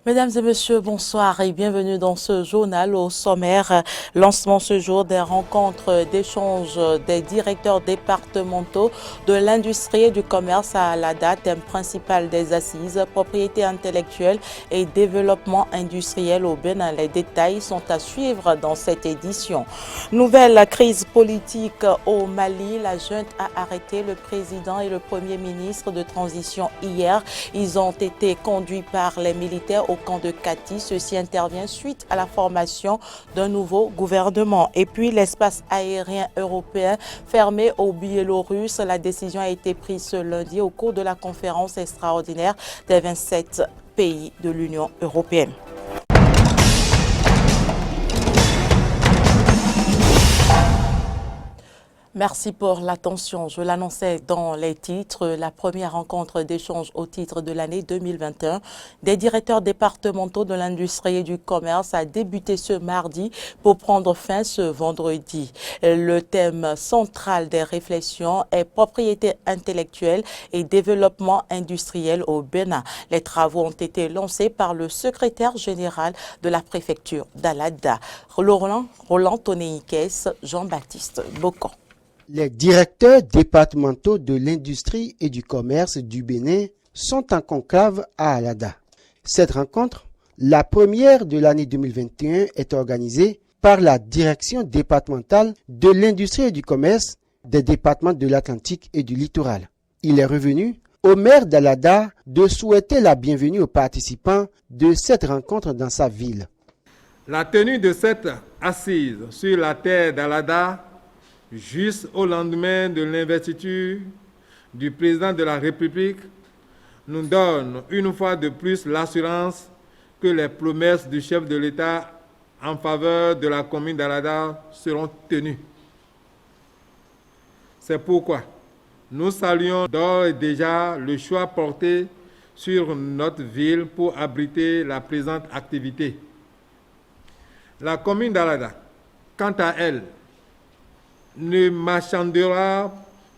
Mesdames et messieurs, bonsoir et bienvenue dans ce journal. Au sommaire, lancement ce jour des rencontres d'échange des directeurs départementaux de l'industrie et du commerce à Alada, thème principal des assises, propriété intellectuelle et développement industriel au Bénin. Les détails sont à suivre dans cette édition. Nouvelle crise politique au Mali. La junte a arrêté le président et le premier ministre de transition hier. Ils ont été conduits par les militaires au camp de Kati. Ceci intervient suite à la formation d'un nouveau gouvernement. Et puis l'espace aérien européen fermé aux Biélorusses. La décision a été prise ce lundi au cours de la conférence extraordinaire des 27 pays de l'Union européenne. Merci pour l'attention. Je l'annonçais dans les titres. La première rencontre d'échange au titre de l'année 2021 des directeurs départementaux de l'industrie et du commerce a débuté ce mardi pour prendre fin ce vendredi. Le thème central des réflexions est propriété intellectuelle et développement industriel au Bénin. Les travaux ont été lancés par le secrétaire général de la préfecture d'Alada, Roland Tonéikès, Jean-Baptiste Bocan. Les directeurs départementaux de l'industrie et du commerce du Bénin sont en conclave à Alada. Cette rencontre, la première de l'année 2021, est organisée par la direction départementale de l'industrie et du commerce des départements de l'Atlantique et du littoral. Il est revenu au maire d'Alada de souhaiter la bienvenue aux participants de cette rencontre dans sa ville. La tenue de cette assise sur la terre d'Alada, juste au lendemain de l'investiture du président de la République, nous donne une fois de plus l'assurance que les promesses du chef de l'État en faveur de la commune d'Alada seront tenues. C'est pourquoi nous saluons d'ores et déjà le choix porté sur notre ville pour abriter la présente activité. La commune d'Alada, quant à elle, ne marchandera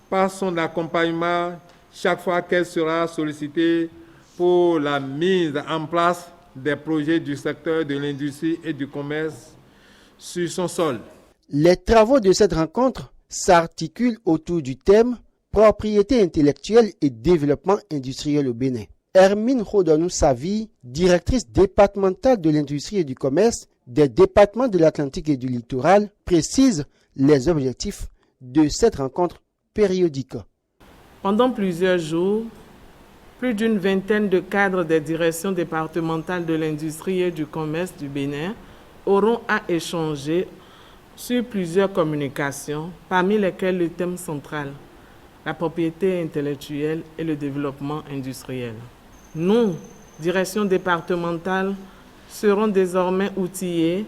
pas son accompagnement chaque fois qu'elle sera sollicitée pour la mise en place des projets du secteur de l'industrie et du commerce sur son sol. Les travaux de cette rencontre s'articulent autour du thème propriété intellectuelle et développement industriel au Bénin. Hermine Rodonou-Savi, directrice départementale de l'industrie et du commerce des départements de l'Atlantique et du littoral, précise les objectifs de cette rencontre périodique. Pendant plusieurs jours, plus d'une vingtaine de cadres des directions départementales de l'industrie et du commerce du Bénin auront à échanger sur plusieurs communications, parmi lesquelles le thème central, la propriété intellectuelle et le développement industriel. Nous, directions départementales, serons désormais outillés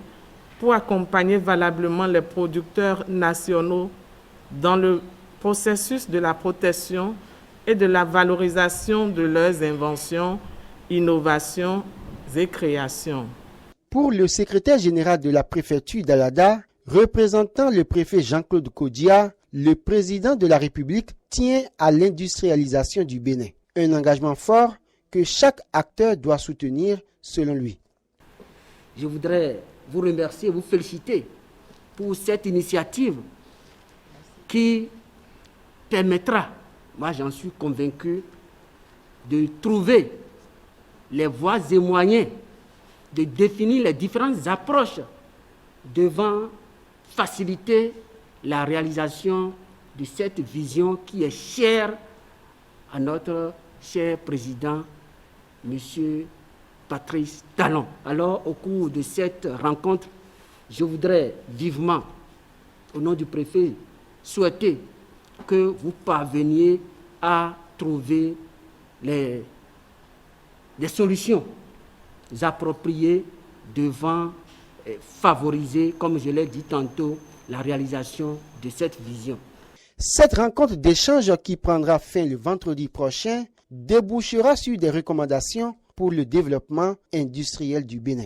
pour accompagner valablement les producteurs nationaux dans le processus de la protection et de la valorisation de leurs inventions, innovations et créations. Pour le secrétaire général de la préfecture d'Alada, représentant le préfet Jean-Claude Kodia, le président de la République tient à l'industrialisation du Bénin. Un engagement fort que chaque acteur doit soutenir selon lui. Je voudrais vous remercier, vous féliciter pour cette initiative qui permettra, moi j'en suis convaincu, de trouver les voies et moyens de définir les différentes approches devant faciliter la réalisation de cette vision qui est chère à notre cher président, M. Patrice Talon. Alors, au cours de cette rencontre, je voudrais vivement, au nom du préfet, souhaiter que vous parveniez à trouver des solutions appropriées devant favoriser, comme je l'ai dit tantôt, la réalisation de cette vision. Cette rencontre d'échange qui prendra fin le vendredi prochain débouchera sur des recommandations pour le développement industriel du Bénin.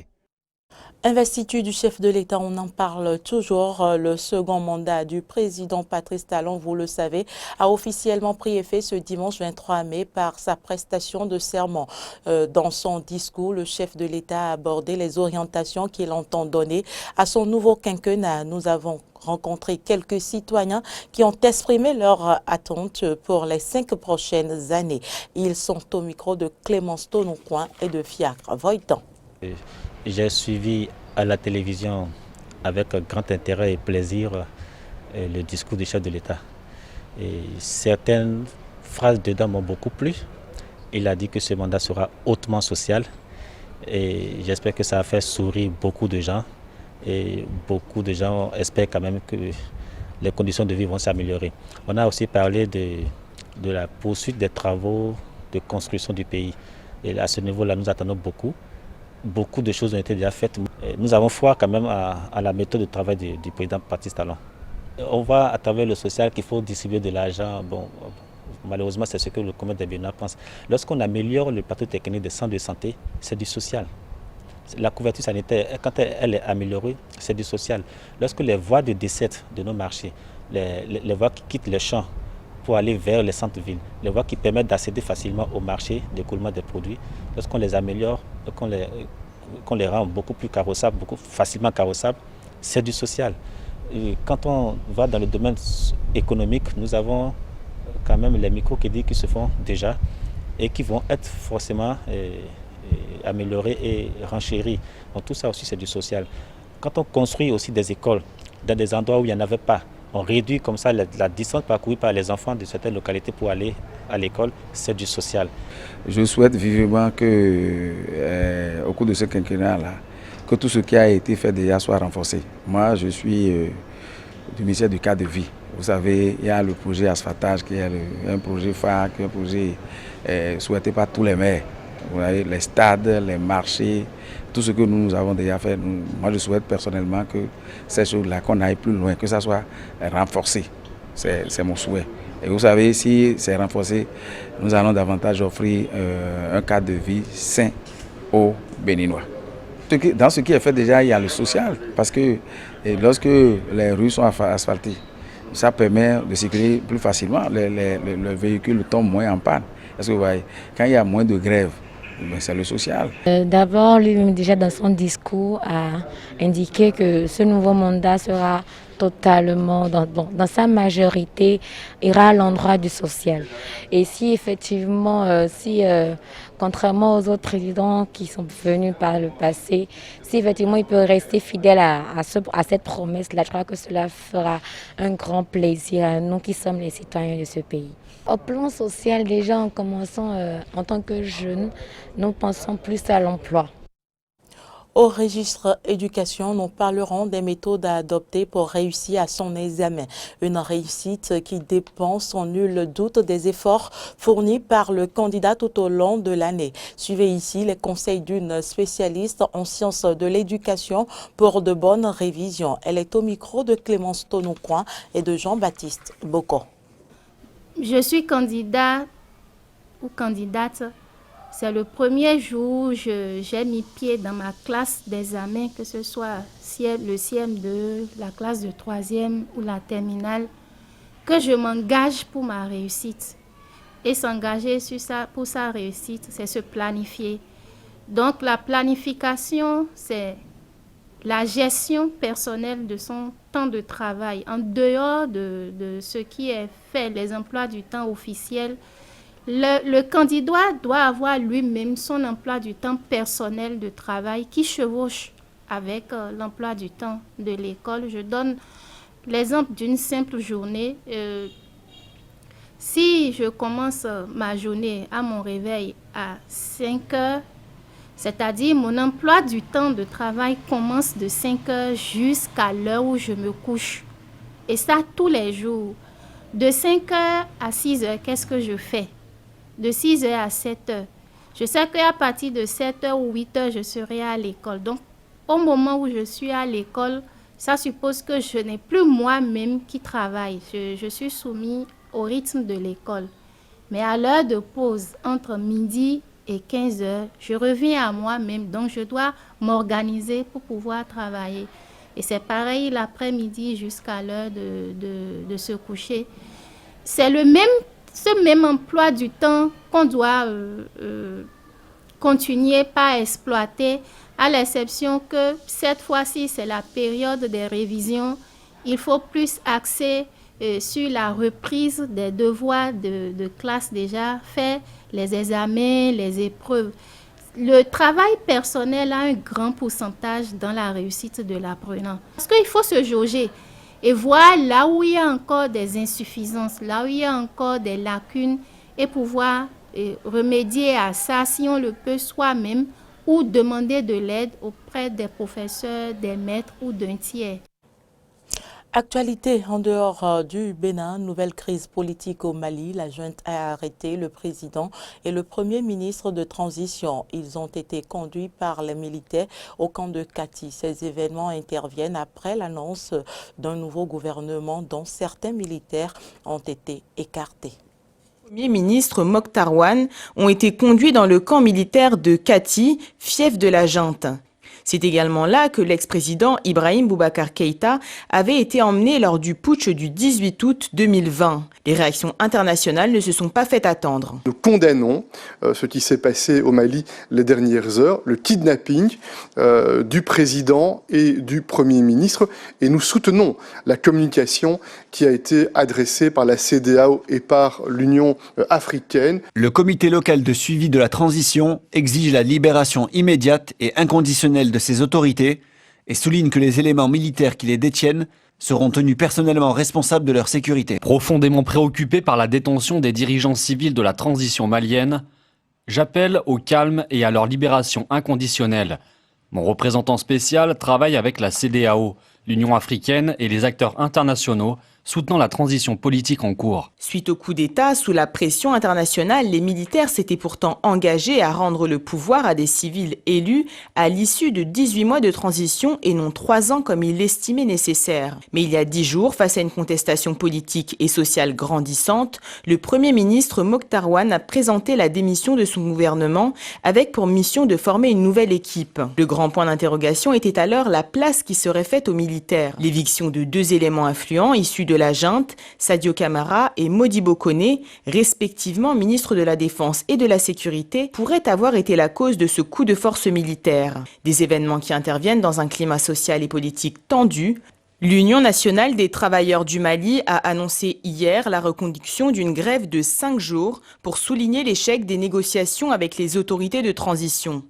Investiture du chef de l'État, on en parle toujours. Le second mandat du président Patrice Talon, vous le savez, a officiellement pris effet ce dimanche 23 mai par sa prestation de serment. Dans son discours, le chef de l'État a abordé les orientations qu'il entend donner à son nouveau quinquennat. Nous avons rencontré quelques citoyens qui ont exprimé leurs attentes pour les 5 prochaines années. Ils sont au micro de Clémence Tonoucoin et de Fiacre Voitan. J'ai suivi à la télévision avec grand intérêt et plaisir le discours du chef de l'État. Certaines phrases dedans m'ont beaucoup plu. Il a dit que ce mandat sera hautement social et j'espère que ça a fait sourire beaucoup de gens. Et beaucoup de gens espèrent quand même que les conditions de vie vont s'améliorer. On a aussi parlé de la poursuite des travaux de construction du pays. Et à ce niveau-là, nous attendons beaucoup. Beaucoup de choses ont été déjà faites. Nous avons foi quand même à la méthode de travail du président Patrice Talon. On voit à travers le social qu'il faut distribuer de l'argent. Bon, malheureusement, c'est ce que le commerce des Béninois pense. Lorsqu'on améliore le plateau technique des centres de santé, c'est du social. La couverture sanitaire, quand elle est améliorée, c'est du social. Lorsque les voies de desserte de nos marchés, les voies qui quittent les champs pour aller vers les centres-villes, les voies qui permettent d'accéder facilement au marché d'écoulement des produits, lorsqu'on les améliore, qu'on les rend beaucoup plus carrossables, beaucoup facilement carrossables, c'est du social. Et quand on va dans le domaine économique, nous avons quand même les microcrédits qui se font déjà et qui vont être forcément améliorés et renchéris. Donc tout ça aussi c'est du social. Quand on construit aussi des écoles dans des endroits où il n'y en avait pas, on réduit comme ça la distance parcourue par les enfants de certaines localités pour aller à l'école, c'est du social. Je souhaite vivement que, au cours de ce quinquennat-là, que tout ce qui a été fait déjà soit renforcé. Moi, je suis du ministère du cadre de vie. Vous savez, il y a le projet asphaltage qui est un projet phare, qui est un projet souhaité par tous les maires. Vous voyez, les stades, les marchés, tout ce que nous avons déjà fait. Moi, je souhaite personnellement que ces choses-là, qu'on aille plus loin, que ça soit renforcé. C'est mon souhait. Et vous savez, si c'est renforcé, nous allons davantage offrir un cadre de vie sain aux Béninois. Dans ce qui est fait déjà, il y a le social, parce que lorsque les rues sont asphaltées, ça permet de circuler plus facilement. Le véhicule tombe moins en panne. Parce que vous voyez, quand il y a moins de grève, c'est le social. D'abord, lui-même déjà dans son discours a indiqué que ce nouveau mandat sera totalement, dans sa majorité, ira à l'endroit du social. Et si effectivement, contrairement aux autres présidents qui sont venus par le passé, si effectivement il peut rester fidèle à cette promesse-là, je crois que cela fera un grand plaisir à nous qui sommes les citoyens de ce pays. Au plan social, déjà en commençant en tant que jeunes, nous pensons plus à l'emploi. Au registre éducation, nous parlerons des méthodes à adopter pour réussir à son examen. Une réussite qui dépend sans nul doute des efforts fournis par le candidat tout au long de l'année. Suivez ici les conseils d'une spécialiste en sciences de l'éducation pour de bonnes révisions. Elle est au micro de Clémence Tonoucoin et de Jean-Baptiste Boko. Je suis candidat ou candidate. C'est le premier jour où j'ai mis pied dans ma classe d'examen, que ce soit le CM2, la classe de 3e ou la terminale, que je m'engage pour ma réussite. Et s'engager pour sa réussite, c'est se planifier. Donc la planification, c'est la gestion personnelle de son temps de travail, en dehors de ce qui est fait, les emplois du temps officiels. Le candidat doit avoir lui-même son emploi du temps personnel de travail qui chevauche avec l'emploi du temps de l'école. Je donne l'exemple d'une simple journée. Si je commence ma journée à mon réveil à 5 heures, c'est-à-dire mon emploi du temps de travail commence de 5 heures jusqu'à l'heure où je me couche. Et ça tous les jours. De 5 heures à 6 heures, qu'est-ce que je fais? De 6 heures à 7 heures. Je sais qu'à partir de 7 heures ou 8 heures, je serai à l'école. Donc, au moment où je suis à l'école, ça suppose que je n'ai plus moi-même qui travaille. Je suis soumis au rythme de l'école. Mais à l'heure de pause, entre midi et 15 heures, je reviens à moi-même, donc je dois m'organiser pour pouvoir travailler. Et c'est pareil l'après-midi jusqu'à l'heure de se coucher. C'est ce même emploi du temps qu'on doit continuer par exploiter, à l'exception que cette fois-ci, c'est la période des révisions. Il faut plus axer sur la reprise des devoirs de classe déjà faits, les examens, les épreuves. Le travail personnel a un grand pourcentage dans la réussite de l'apprenant. Parce qu'il faut se jauger et voir là où il y a encore des insuffisances, là où il y a encore des lacunes et pouvoir remédier à ça si on le peut soi-même ou demander de l'aide auprès des professeurs, des maîtres ou d'un tiers. Actualité en dehors du Bénin, nouvelle crise politique au Mali. La junte a arrêté le président et le premier ministre de transition. Ils ont été conduits par les militaires au camp de Kati. Ces événements interviennent après l'annonce d'un nouveau gouvernement dont certains militaires ont été écartés. Les premiers ministres Mokhtar Wane ont été conduits dans le camp militaire de Kati, fief de la junte. C'est également là que l'ex-président Ibrahim Boubacar Keïta avait été emmené lors du putsch du 18 août 2020. Les réactions internationales ne se sont pas fait attendre. Nous condamnons ce qui s'est passé au Mali les dernières heures, le kidnapping du président et du Premier ministre, et nous soutenons la communication qui a été adressée par la CEDEAO et par l'Union africaine. Le comité local de suivi de la transition exige la libération immédiate et inconditionnelle de ces autorités et souligne que les éléments militaires qui les détiennent seront tenus personnellement responsables de leur sécurité. Profondément préoccupé par la détention des dirigeants civils de la transition malienne, j'appelle au calme et à leur libération inconditionnelle. Mon représentant spécial travaille avec la CEDEAO, l'Union africaine et les acteurs internationaux soutenant la transition politique en cours. Suite au coup d'État, sous la pression internationale, les militaires s'étaient pourtant engagés à rendre le pouvoir à des civils élus à l'issue de 18 mois de transition et non 3 ans comme ils l'estimaient nécessaire. Mais il y a 10 jours, face à une contestation politique et sociale grandissante, le Premier ministre Mokhtar Wane a présenté la démission de son gouvernement avec pour mission de former une nouvelle équipe. Le grand point d'interrogation était alors la place qui serait faite aux militaires. L'éviction de 2 éléments influents issus de la junte, Sadio Camara et Modibo Koné, respectivement ministres de la Défense et de la Sécurité, pourraient avoir été la cause de ce coup de force militaire. Des événements qui interviennent dans un climat social et politique tendu. L'Union nationale des travailleurs du Mali a annoncé hier la reconduction d'une grève de 5 jours pour souligner l'échec des négociations avec les autorités de transition.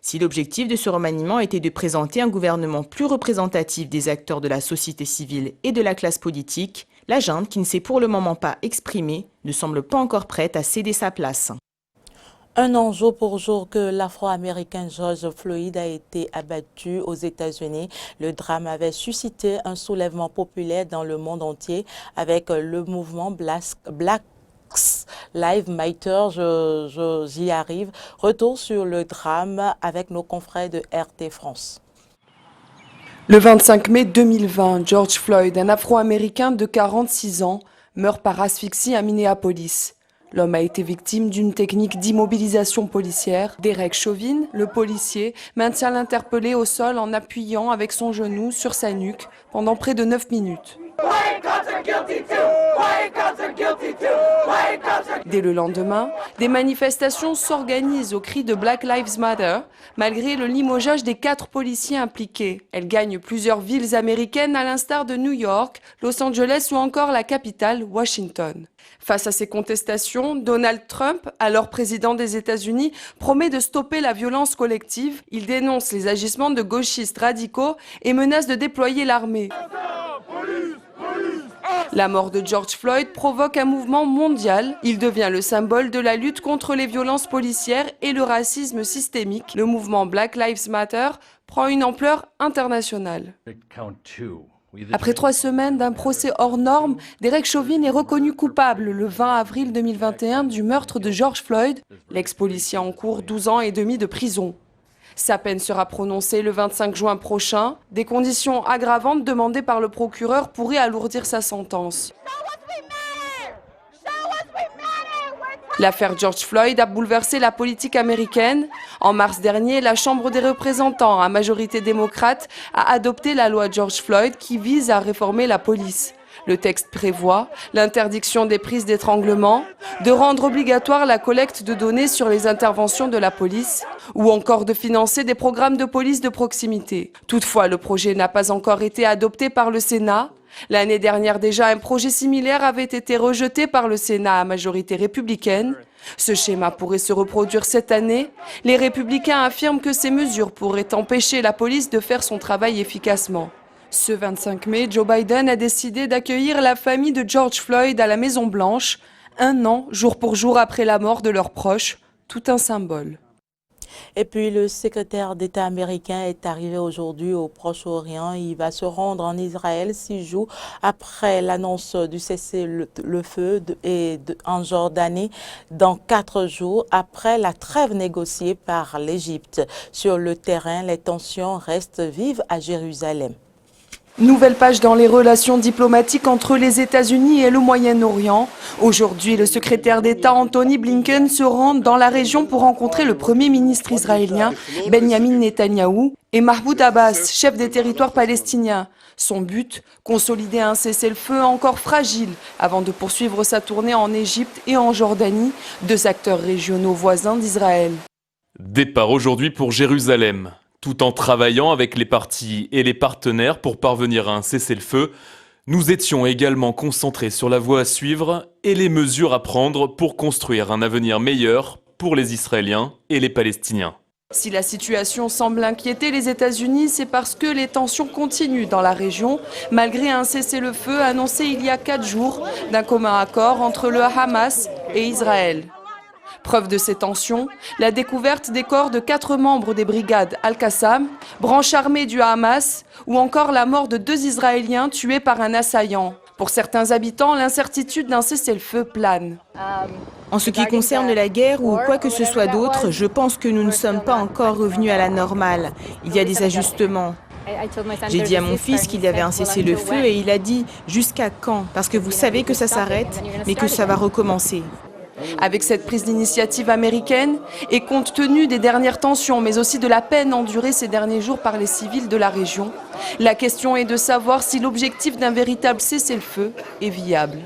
Si l'objectif de ce remaniement était de présenter un gouvernement plus représentatif des acteurs de la société civile et de la classe politique, la junte, qui ne s'est pour le moment pas exprimée, ne semble pas encore prête à céder sa place. Un an jour pour jour que l'Afro-Américain George Floyd a été abattu aux États-Unis, le drame avait suscité un soulèvement populaire dans le monde entier avec le mouvement Black Lives Matter, j'y arrive. Retour sur le drame avec nos confrères de RT France. Le 25 mai 2020, George Floyd, un Afro-Américain de 46 ans, meurt par asphyxie à Minneapolis. L'homme a été victime d'une technique d'immobilisation policière. Derek Chauvin, le policier, maintient l'interpellé au sol en appuyant avec son genou sur sa nuque pendant près de 9 minutes. Dès le lendemain, des manifestations s'organisent au cri de Black Lives Matter, malgré le limogeage des 4 policiers impliqués. Elles gagnent plusieurs villes américaines à l'instar de New York, Los Angeles ou encore la capitale, Washington. Face à ces contestations, Donald Trump, alors président des États-Unis, promet de stopper la violence collective. Il dénonce les agissements de gauchistes radicaux et menace de déployer l'armée. La mort de George Floyd provoque un mouvement mondial. Il devient le symbole de la lutte contre les violences policières et le racisme systémique. Le mouvement Black Lives Matter prend une ampleur internationale. Après 3 semaines d'un procès hors norme, Derek Chauvin est reconnu coupable le 20 avril 2021 du meurtre de George Floyd. L'ex-policier encourt 12 ans et demi de prison. Sa peine sera prononcée le 25 juin prochain. Des conditions aggravantes demandées par le procureur pourraient alourdir sa sentence. L'affaire George Floyd a bouleversé la politique américaine. En mars dernier, la Chambre des représentants, à majorité démocrate, a adopté la loi George Floyd qui vise à réformer la police. Le texte prévoit l'interdiction des prises d'étranglement, de rendre obligatoire la collecte de données sur les interventions de la police ou encore de financer des programmes de police de proximité. Toutefois, le projet n'a pas encore été adopté par le Sénat. L'année dernière déjà, un projet similaire avait été rejeté par le Sénat à majorité républicaine. Ce schéma pourrait se reproduire cette année. Les républicains affirment que ces mesures pourraient empêcher la police de faire son travail efficacement. Ce 25 mai, Joe Biden a décidé d'accueillir la famille de George Floyd à la Maison-Blanche, 1 an, jour pour jour après la mort de leurs proches, tout un symbole. Et puis le secrétaire d'État américain est arrivé aujourd'hui au Proche-Orient. Il va se rendre en Israël 6 jours après l'annonce du cessez-le-feu en Jordanie, dans 4 jours après la trêve négociée par l'Égypte. Sur le terrain, les tensions restent vives à Jérusalem. Nouvelle page dans les relations diplomatiques entre les États-Unis et le Moyen-Orient. Aujourd'hui, le secrétaire d'État Anthony Blinken se rend dans la région pour rencontrer le Premier ministre israélien Benjamin Netanyahou et Mahmoud Abbas, chef des territoires palestiniens. Son but, consolider un cessez-le-feu encore fragile avant de poursuivre sa tournée en Égypte et en Jordanie, 2 acteurs régionaux voisins d'Israël. Départ aujourd'hui pour Jérusalem. Tout en travaillant avec les partis et les partenaires pour parvenir à un cessez-le-feu, nous étions également concentrés sur la voie à suivre et les mesures à prendre pour construire un avenir meilleur pour les Israéliens et les Palestiniens. Si la situation semble inquiéter les États-Unis, c'est parce que les tensions continuent dans la région, malgré un cessez-le-feu annoncé il y a 4 jours d'un commun accord entre le Hamas et Israël. Preuve de ces tensions, la découverte des corps de 4 membres des brigades Al-Qassam, branche armée du Hamas, ou encore la mort de 2 Israéliens tués par un assaillant. Pour certains habitants, l'incertitude d'un cessez-le-feu plane. En ce qui concerne la guerre ou quoi que ce soit d'autre, je pense que nous ne sommes pas encore revenus à la normale. Il y a des ajustements. J'ai dit à mon fils qu'il y avait un cessez-le-feu et il a dit « jusqu'à quand ?» Parce que vous savez que ça s'arrête, mais que ça va recommencer. Avec cette prise d'initiative américaine et compte tenu des dernières tensions, mais aussi de la peine endurée ces derniers jours par les civils de la région, la question est de savoir si l'objectif d'un véritable cessez-le-feu est viable.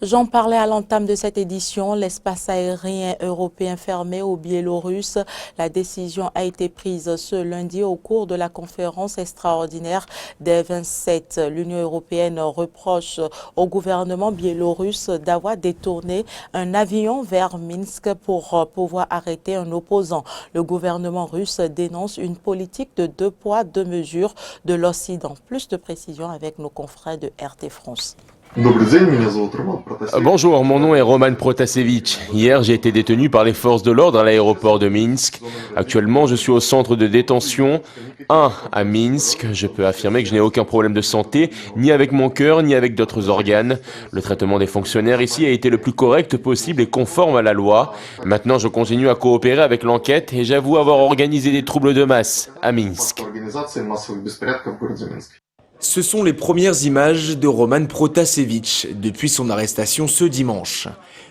J'en parlais à l'entame de cette édition, l'espace aérien européen fermé aux Biélorusses. La décision a été prise ce lundi au cours de la conférence extraordinaire des 27. L'Union européenne reproche au gouvernement biélorusse d'avoir détourné un avion vers Minsk pour pouvoir arrêter un opposant. Le gouvernement russe dénonce une politique de 2 poids, 2 mesures de l'Occident. Plus de précisions avec nos confrères de RT France. Bonjour, mon nom est Roman Protasevich. Hier, j'ai été détenu par les forces de l'ordre à l'aéroport de Minsk. Actuellement, je suis au centre de détention 1 à Minsk. Je peux affirmer que je n'ai aucun problème de santé, ni avec mon cœur, ni avec d'autres organes. Le traitement des fonctionnaires ici a été le plus correct possible et conforme à la loi. Maintenant, je continue à coopérer avec l'enquête et j'avoue avoir organisé des troubles de masse à Minsk. Ce sont les premières images de Roman Protasevich depuis son arrestation ce dimanche.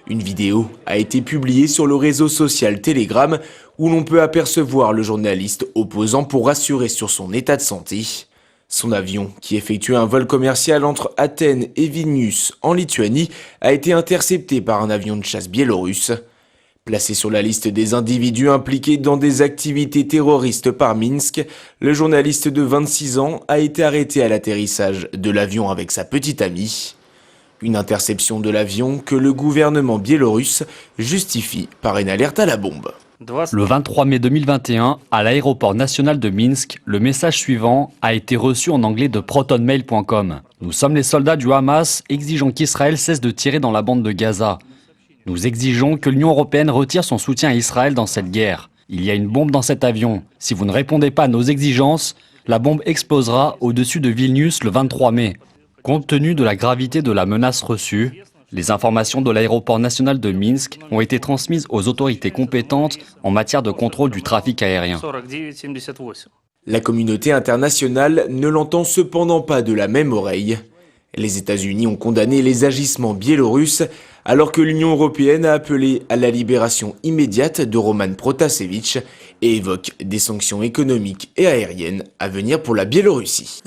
Une vidéo a été publiée sur le réseau social Telegram où l'on peut apercevoir le journaliste opposant pour rassurer sur son état de santé. Son avion, qui effectuait un vol commercial entre Athènes et Vilnius en Lituanie, a été intercepté par un avion de chasse biélorusse. Placé sur la liste des individus impliqués dans des activités terroristes par Minsk, le journaliste de 26 ans a été arrêté à l'atterrissage de l'avion avec sa petite amie. Une interception de l'avion que le gouvernement biélorusse justifie par une alerte à la bombe. Le 23 mai 2021, à l'aéroport national de Minsk, le message suivant a été reçu en anglais de protonmail.com. Nous sommes les soldats du Hamas exigeant qu'Israël cesse de tirer dans la bande de Gaza. Nous exigeons que l'Union européenne retire son soutien à Israël dans cette guerre. Il y a une bombe dans cet avion. Si vous ne répondez pas à nos exigences, la bombe explosera au-dessus de Vilnius le 23 mai. Compte tenu de la gravité de la menace reçue, les informations de l'aéroport national de Minsk ont été transmises aux autorités compétentes en matière de contrôle du trafic aérien. La communauté internationale ne l'entend cependant pas de la même oreille. Les États-Unis ont condamné les agissements biélorusses alors que l'Union européenne a appelé à la libération immédiate de Roman Protasevich et évoque des sanctions économiques et aériennes à venir pour la Biélorussie.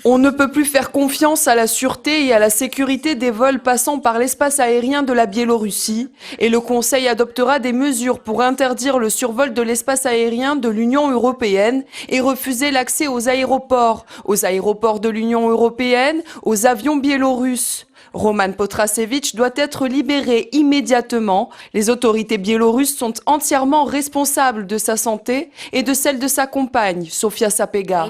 On ne peut plus faire confiance à la sûreté et à la sécurité des vols passant par l'espace aérien de la Biélorussie et le Conseil adoptera des mesures pour interdire le survol de l'espace aérien de l'Union européenne et refuser l'accès aux aéroports de l'Union européenne, aux avions biélorusses. Roman Protasevich doit être libéré immédiatement. Les autorités biélorusses sont entièrement responsables de sa santé et de celle de sa compagne, Sofia Sapega.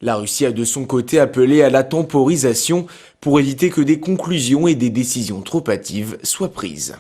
La Russie a de son côté appelé à la temporisation pour éviter que des conclusions et des décisions trop hâtives soient prises.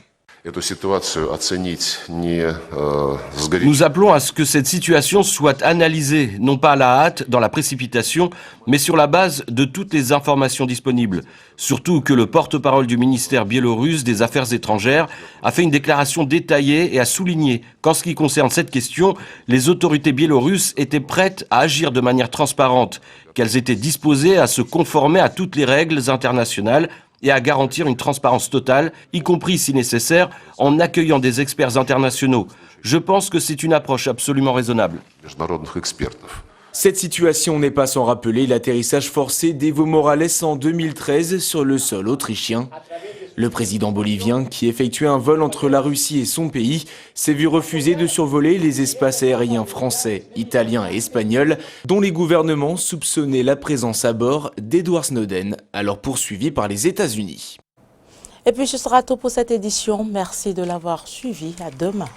Nous appelons à ce que cette situation soit analysée, non pas à la hâte, dans la précipitation, mais sur la base de toutes les informations disponibles. Surtout que le porte-parole du ministère biélorusse des Affaires étrangères a fait une déclaration détaillée et a souligné qu'en ce qui concerne cette question, les autorités biélorusses étaient prêtes à agir de manière transparente, qu'elles étaient disposées à se conformer à toutes les règles internationales et à garantir une transparence totale, y compris si nécessaire, en accueillant des experts internationaux. Je pense que c'est une approche absolument raisonnable. Cette situation n'est pas sans rappeler l'atterrissage forcé d'Evo Morales en 2013 sur le sol autrichien. Le président bolivien, qui effectuait un vol entre la Russie et son pays, s'est vu refuser de survoler les espaces aériens français, italiens et espagnols, dont les gouvernements soupçonnaient la présence à bord d'Edward Snowden, alors poursuivi par les États-Unis. Et puis ce sera tout pour cette édition. Merci de l'avoir suivi. À demain.